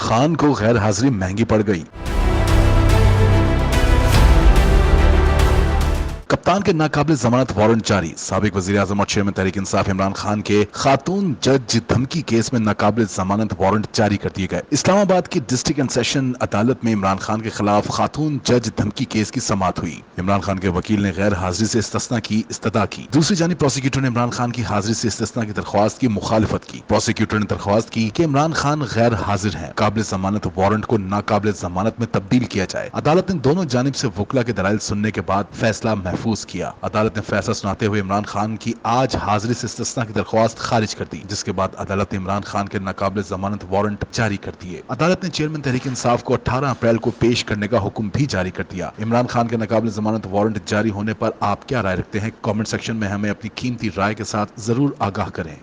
خان کو غیر حاضری مہنگی پڑ گئی۔ کپتان کے ناقابل ضمانت وارنٹ جاری۔ سابق وزیر اعظم اور چیئرمین تحریک انصاف عمران خان کے خاتون جج دھمکی کیس میں ناقابل ضمانت وارنٹ جاری کر دیے گئے۔ اسلام آباد کی ڈسٹرکٹ اینڈ سیشن عدالت میں عمران خان کے خلاف خاتون جج دھمکی کیس کی سماعت ہوئی۔ عمران خان کے وکیل نے غیر حاضری سے استثناء کی استدعا کی۔ دوسری جانب پروسیکیوٹر نے عمران خان کی حاضری سے استثناء کی درخواست کی مخالفت کی۔ پروسیکیوٹر نے درخواست کی کہ عمران خان غیر حاضر ہیں، قابل ضمانت وارنٹ کو ناقابل ضمانت میں تبدیل کیا جائے۔ عدالت نے دونوں جانب سے وکلا کے دلائل سننے کے بعد فیصلہ محفوظ کیا۔ عدالت نے فیصلہ سناتے ہوئے عمران خان کی آج حاضری سے استثناء کی درخواست خارج کر دی، جس کے بعد عدالت نے عمران خان کے ناقابل ضمانت وارنٹ جاری کر دیے۔ عدالت نے چیئرمین تحریک انصاف کو 18 اپریل کو پیش کرنے کا حکم بھی جاری کر دیا۔ عمران خان کے ناقابل ضمانت وارنٹ جاری ہونے پر آپ کیا رائے رکھتے ہیں؟ کامنٹ سیکشن میں ہمیں اپنی قیمتی رائے کے ساتھ ضرور آگاہ کریں۔